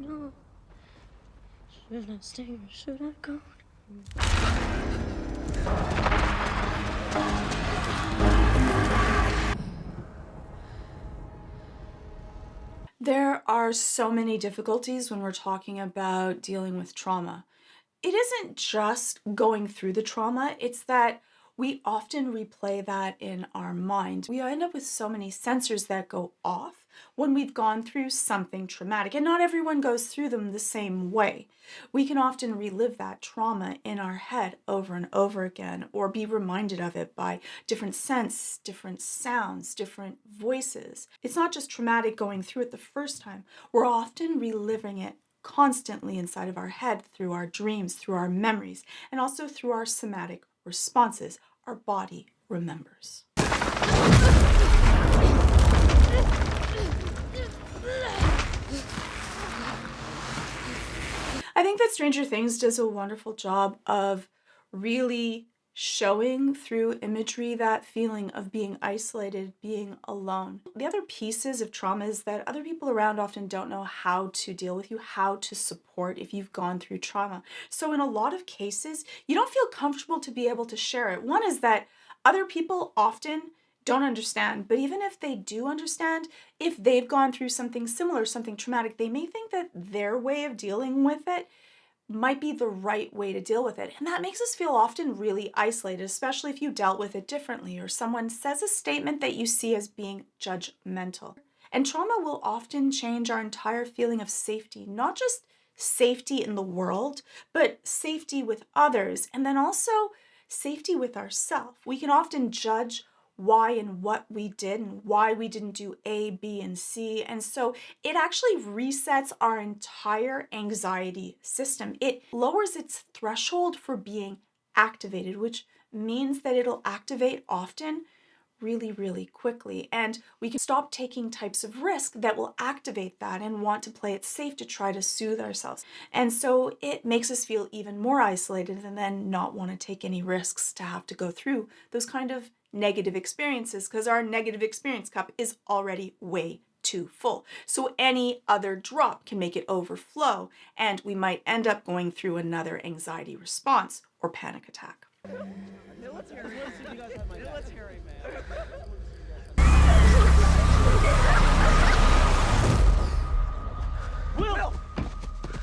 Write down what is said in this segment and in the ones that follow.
know. Should I stay or should I go? There are so many difficulties when we're talking about dealing with trauma. It isn't just going through the trauma, it's that we often replay that in our mind. We end up with so many sensors that go off when we've gone through something traumatic, and not everyone goes through them the same way. We can often relive that trauma in our head over and over again, or be reminded of it by different scents, different sounds, different voices. It's not just traumatic going through it the first time, we're often reliving it constantly inside of our head through our dreams, through our memories, and also through our somatic responses. Our body remembers. I think that Stranger Things does a wonderful job of really showing through imagery that feeling of being isolated, being alone. The other pieces of trauma is that other people around often don't know how to deal with you, how to support if you've gone through trauma. So in a lot of cases, you don't feel comfortable to be able to share it. One is that other people often don't understand, but even if they do understand, if they've gone through something similar, something traumatic, they may think that their way of dealing with it might be the right way to deal with it. And that makes us feel often really isolated, especially if you dealt with it differently or someone says a statement that you see as being judgmental. And trauma will often change our entire feeling of safety, not just safety in the world, but safety with others, and then also safety with ourselves. We can often judge why and what we did and why we didn't do A, B, and C. And so it actually resets our entire anxiety system. It lowers its threshold for being activated, which means that it'll activate often really, really quickly. And we can stop taking types of risk that will activate that and want to play it safe to try to soothe ourselves. And so it makes us feel even more isolated and then not want to take any risks to have to go through those kind of negative experiences, because our negative experience cup is already way too full. So any other drop can make it overflow, and we might end up going through another anxiety response or panic attack. Let's hear it, man.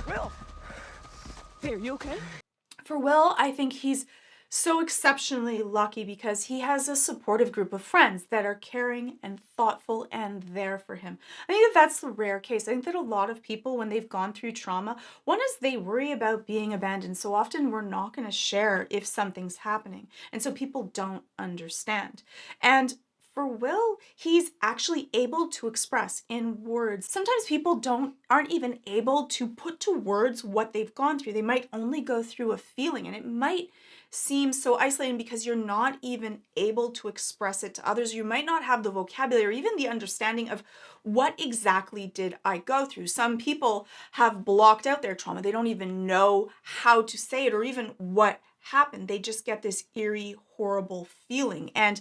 Will! Hey, are you okay? For Will, I think he's so exceptionally lucky because he has a supportive group of friends that are caring and thoughtful and there for him. I think that that's the rare case. I think that a lot of people, when they've gone through trauma, one is they worry about being abandoned. So often we're not going to share if something's happening. And so people don't understand. And for Will, he's actually able to express in words. Sometimes people aren't even able to put to words what they've gone through. They might only go through a feeling, and it might seem so isolating because you're not even able to express it to others. You might not have the vocabulary or even the understanding of what exactly did I go through. Some people have blocked out their trauma. They don't even know how to say it or even what happened. They just get this eerie, horrible feeling. And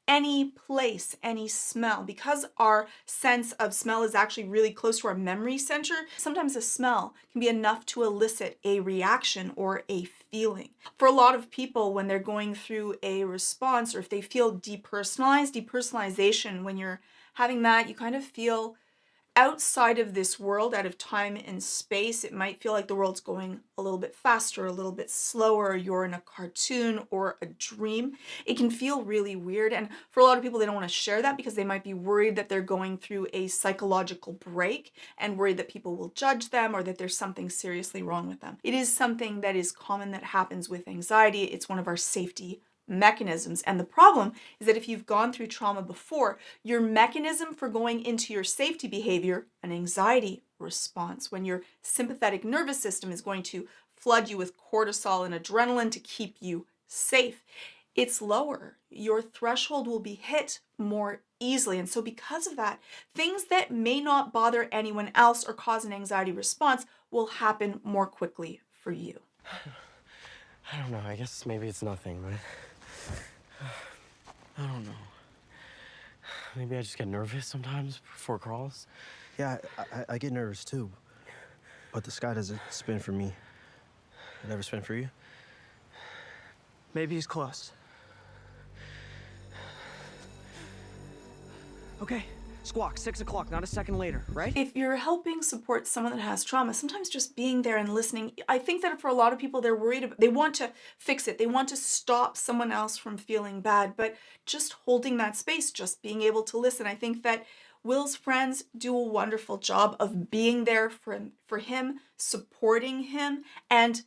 any place, any smell, because our sense of smell is actually really close to our memory center, sometimes a smell can be enough to elicit a reaction or a feeling. For a lot of people, when they're going through a response or if they feel depersonalization, when you're having that, you kind of feel outside of this world, out of time and space. It might feel like the world's going a little bit faster, a little bit slower. You're in a cartoon or a dream. It can feel really weird. And for a lot of people, they don't want to share that because they might be worried that they're going through a psychological break and worried that people will judge them or that there's something seriously wrong with them. It is something that is common that happens with anxiety. It's one of our safety mechanisms. And the problem is that if you've gone through trauma before, your mechanism for going into your safety behavior, an anxiety response, when your sympathetic nervous system is going to flood you with cortisol and adrenaline to keep you safe, it's lower. Your threshold will be hit more easily. And so because of that, things that may not bother anyone else or cause an anxiety response will happen more quickly for you. I don't know. I guess maybe it's nothing, but I don't know. Maybe I just get nervous sometimes before crawls. Yeah, I get nervous too. But the sky doesn't spin for me. It never spin for you? Maybe he's close. Okay, Squawk, 6 o'clock, not a second later, right? If you're helping support someone that has trauma, sometimes just being there and listening, I think that for a lot of people, they're worried about, they want to fix it. They want to stop someone else from feeling bad, but just holding that space, just being able to listen. I think that Will's friends do a wonderful job of being there for him, supporting him, and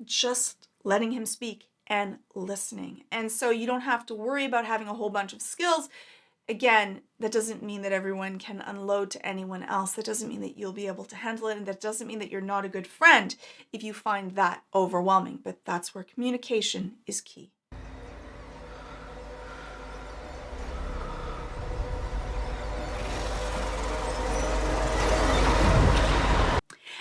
just letting him speak and listening. And so you don't have to worry about having a whole bunch of skills. Again, that doesn't mean that everyone can unload to anyone else. That doesn't mean that you'll be able to handle it. And that doesn't mean that you're not a good friend if you find that overwhelming. But that's where communication is key.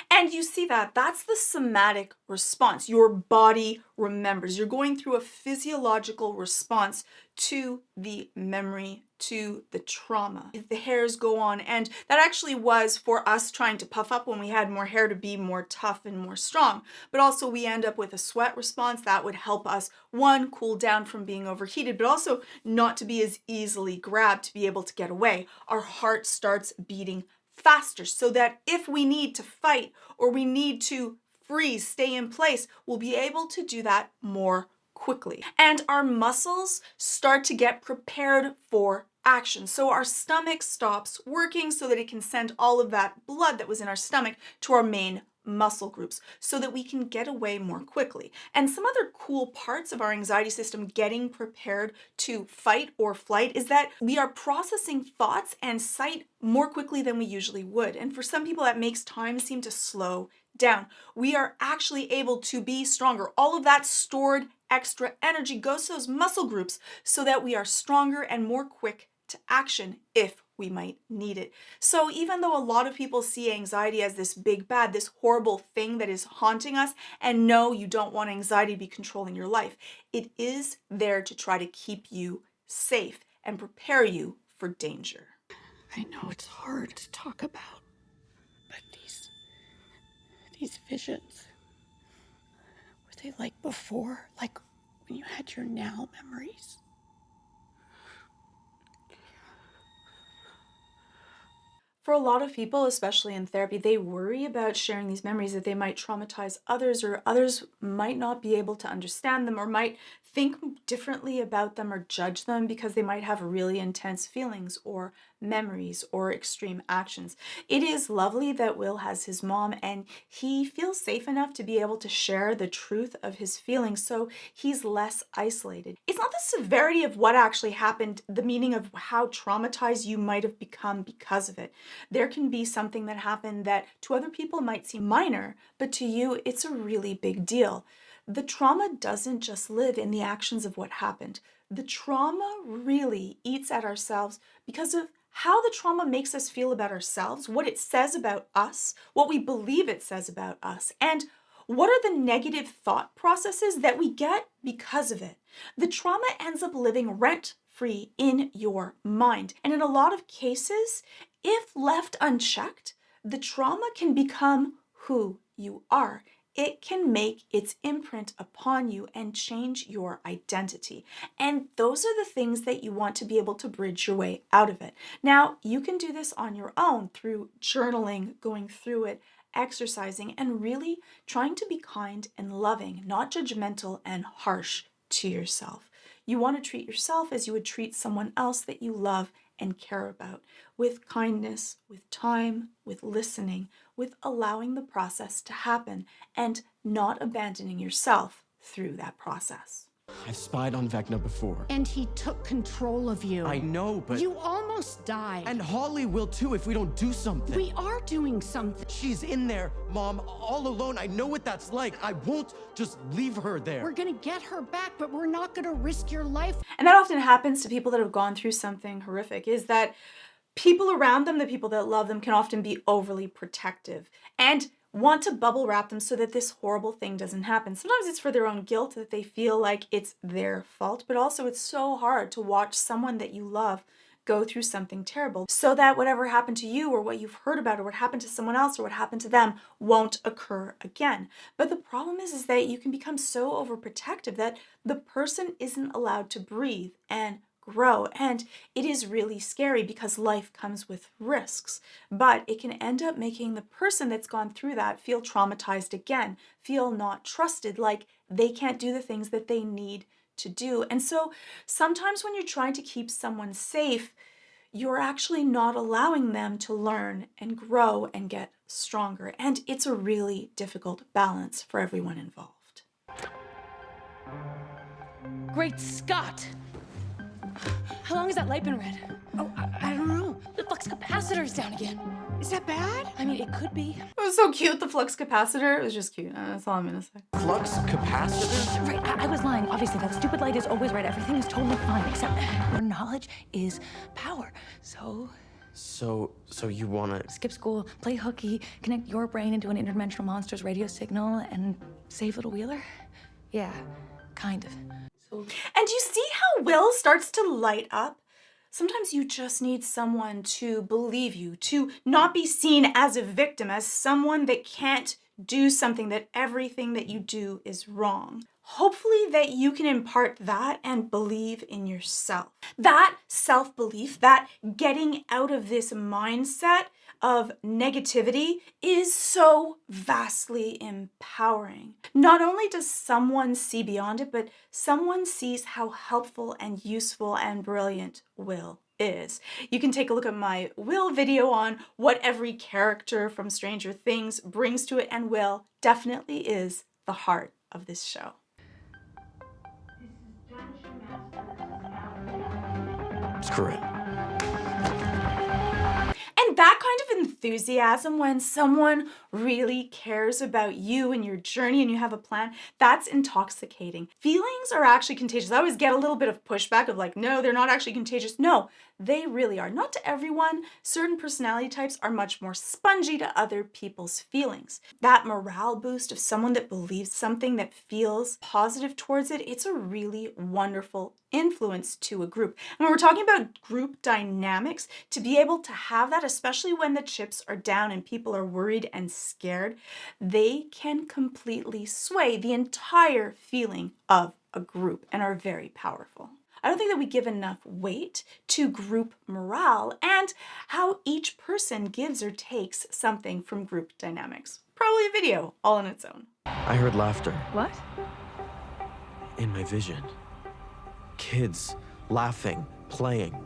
And you see that, that's the somatic response. Your body remembers. You're going through a physiological response to the memory, to the trauma. The hairs go on, and that actually was for us trying to puff up when we had more hair to be more tough and more strong. But also we end up with a sweat response that would help us, one, cool down from being overheated, but also not to be as easily grabbed, to be able to get away. Our heart starts beating faster, so that if we need to fight or we need to freeze, stay in place, we'll be able to do that more quickly. And our muscles start to get prepared for action. So our stomach stops working so that it can send all of that blood that was in our stomach to our main muscle groups so that we can get away more quickly. And some other cool parts of our anxiety system getting prepared to fight or flight is that we are processing thoughts and sight more quickly than we usually would. And for some people, that makes time seem to slow down. We are actually able to be stronger. All of that stored extra energy goes to those muscle groups so that we are stronger and more quick to action if we might need it. So even though a lot of people see anxiety as this big bad, this horrible thing that is haunting us, and no, you don't want anxiety to be controlling your life, it is there to try to keep you safe and prepare you for danger. I know it's hard to talk about, but these visions, were they like before? Like when you had your now memories? For a lot of people, especially in therapy, they worry about sharing these memories that they might traumatize others, or others might not be able to understand them, or might think differently about them or judge them because they might have really intense feelings or memories or extreme actions. It is lovely that Will has his mom and he feels safe enough to be able to share the truth of his feelings, so he's less isolated. It's not the severity of what actually happened, the meaning of how traumatized you might have become because of it. There can be something that happened that to other people might seem minor, but to you, it's a really big deal. The trauma doesn't just live in the actions of what happened. The trauma really eats at ourselves because of how the trauma makes us feel about ourselves, what it says about us, what we believe it says about us, and what are the negative thought processes that we get because of it. The trauma ends up living rent-free in your mind. And in a lot of cases, if left unchecked, the trauma can become who you are. It can make its imprint upon you and change your identity. And those are the things that you want to be able to bridge your way out of it. Now, you can do this on your own through journaling, going through it, exercising, and really trying to be kind and loving, not judgmental and harsh to yourself. You want to treat yourself as you would treat someone else that you love and care about, with kindness, with time, with listening, with allowing the process to happen and not abandoning yourself through that process. I've spied on Vecna before. And he took control of you. I know, but... You almost died. And Holly will too if we don't do something. We are doing something. She's in there, Mom, all alone. I know what that's like. I won't just leave her there. We're gonna get her back, but we're not gonna risk your life. And that often happens to people that have gone through something horrific, is that people around them, the people that love them, can often be overly protective and want to bubble wrap them so that this horrible thing doesn't happen. Sometimes it's for their own guilt, that they feel like it's their fault, but also it's so hard to watch someone that you love go through something terrible so that whatever happened to you or what you've heard about or what happened to someone else or what happened to them won't occur again. But the problem is that you can become so overprotective that the person isn't allowed to breathe and grow. And it is really scary because life comes with risks, but it can end up making the person that's gone through that feel traumatized again, feel not trusted, like they can't do the things that they need to do. And so sometimes when you're trying to keep someone safe, you're actually not allowing them to learn and grow and get stronger. And it's a really difficult balance for everyone involved. Great Scott! How long has that light been red? Oh, I don't know. The flux capacitor's down again. Is that bad? I mean, it could be. It was so cute, the flux capacitor. It was just cute. That's all I'm gonna say. Flux capacitor? Right, I was lying. Obviously, that stupid light is always red. Everything is totally fine, except your knowledge is power. So So you wanna... skip school, play hooky, connect your brain into an interdimensional monster's radio signal, and save little Wheeler? Yeah, kind of. And you see how Will starts to light up? Sometimes you just need someone to believe you, to not be seen as a victim, as someone that can't do something, that everything that you do is wrong. Hopefully that you can impart that and believe in yourself. That self-belief, that getting out of this mindset of negativity is so vastly empowering. Not only does someone see beyond it, but someone sees how helpful and useful and brilliant Will is. You can take a look at my Will video on what every character from Stranger Things brings to it, and Will definitely is the heart of this show. Screw it. And that kind of enthusiasm, when someone really cares about you and your journey and you have a plan, that's intoxicating. Feelings are actually contagious. I always get a little bit of pushback of like, no, they're not actually contagious. No, they really are. Not to everyone. Certain personality types are much more spongy to other people's feelings. That morale boost of someone that believes something, that feels positive towards it, it's a really wonderful influence to a group. And when we're talking about group dynamics, to be able to have that, especially when the chips are down and people are worried and scared, they can completely sway the entire feeling of a group and are very powerful. I don't think that we give enough weight to group morale and how each person gives or takes something from group dynamics. Probably a video all on its own. I heard laughter What? in my vision. Kids laughing, playing.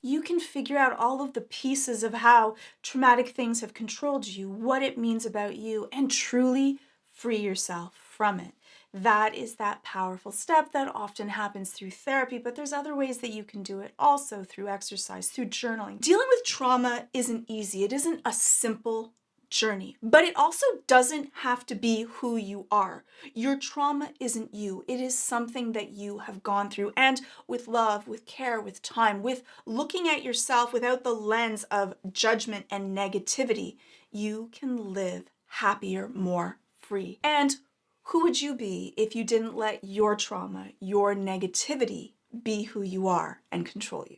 You can figure out all of the pieces of how traumatic things have controlled you, what it means about you, and truly free yourself from it. That is that powerful step that often happens through therapy, but there's other ways that you can do it also, through exercise, through journaling. Dealing with trauma isn't easy. It isn't a simple journey, but it also doesn't have to be who you are. Your trauma isn't you. It is something that you have gone through, and with love, with care, with time, with looking at yourself without the lens of judgment and negativity, you can live happier, more free. And who would you be if you didn't let your trauma, your negativity, be who you are and control you?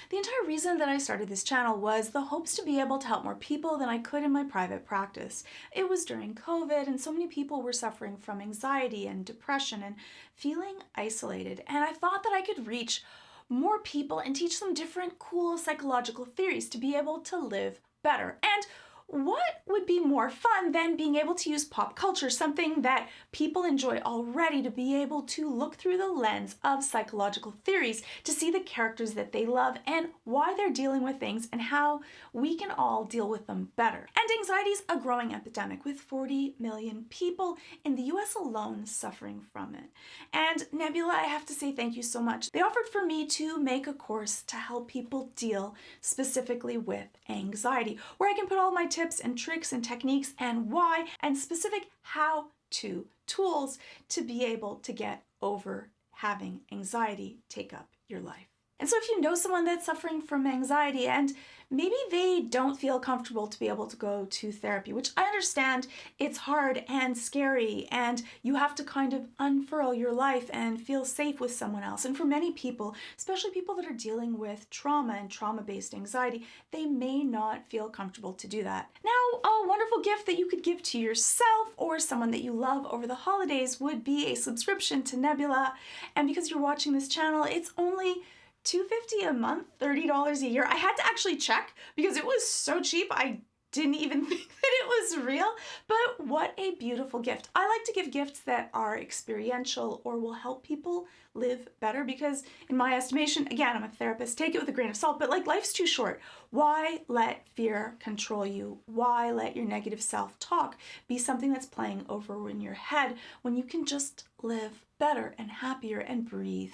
The entire reason that I started this channel was the hopes to be able to help more people than I could in my private practice. It was during COVID, and so many people were suffering from anxiety and depression and feeling isolated. And I thought that I could reach more people and teach them different cool psychological theories to be able to live better. And what would be more fun than being able to use pop culture, something that people enjoy already, to be able to look through the lens of psychological theories to see the characters that they love and why they're dealing with things and how we can all deal with them better. And anxiety is a growing epidemic with 40 million people in the US alone suffering from it. And Nebula, I have to say thank you so much. They offered for me to make a course to help people deal specifically with anxiety, where I can put all my tips and tricks and techniques and why and specific how-to tools to be able to get over having anxiety take up your life. And so if you know someone that's suffering from anxiety and maybe they don't feel comfortable to be able to go to therapy, which I understand it's hard and scary and you have to kind of unfurl your life and feel safe with someone else. And for many people, especially people that are dealing with trauma and trauma-based anxiety, they may not feel comfortable to do that. Now, a wonderful gift that you could give to yourself or someone that you love over the holidays would be a subscription to Nebula. And because you're watching this channel, it's only $2.50 a month, $30 a year. I had to actually check because it was so cheap. I didn't even think that it was real, but what a beautiful gift. I like to give gifts that are experiential or will help people live better because in my estimation, again, I'm a therapist, take it with a grain of salt, but like life's too short. Why let fear control you? Why let your negative self-talk be something that's playing over in your head when you can just live better and happier and breathe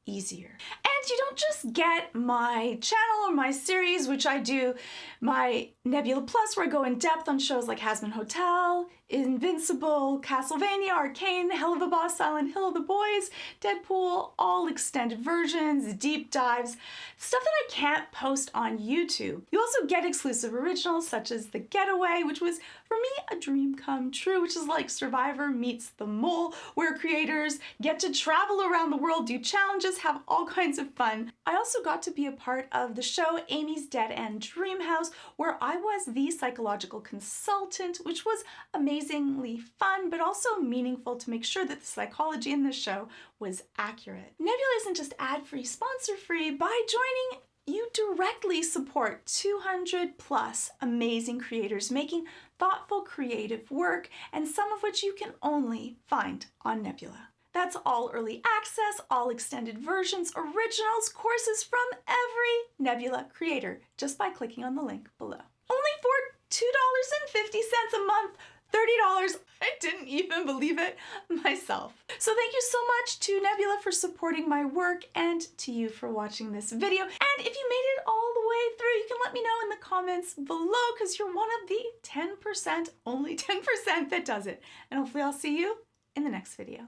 easier? And you don't just get my channel or my series, which I do, my Nebula Plus, where I go in depth on shows like Hazbin Hotel, Invincible, Castlevania, Arcane, Hell of a Boss, Silent Hill, The Boys, Deadpool, all extended versions, deep dives, stuff that I can't post on YouTube. You also get exclusive originals such as The Getaway, which was, for me, a dream come true, which is like Survivor meets The Mole, where creators get to travel around the world, do challenges, have all kinds of fun. I also got to be a part of the show Amy's Dead End Dream House, where I was the psychological consultant, which was amazingly fun, but also meaningful to make sure that the psychology in the show was accurate. Nebula isn't just ad-free, sponsor-free. By joining, you directly support 200 plus amazing creators making thoughtful, creative work, and some of which you can only find on Nebula. That's all early access, all extended versions, originals, courses from every Nebula creator, just by clicking on the link below. Only for $2.50 a month, $30. I didn't even believe it myself. So thank you so much to Nebula for supporting my work and to you for watching this video. And if you made it all the way through, you can let me know in the comments below because you're one of the 10%, only 10% that does it. And hopefully I'll see you in the next video.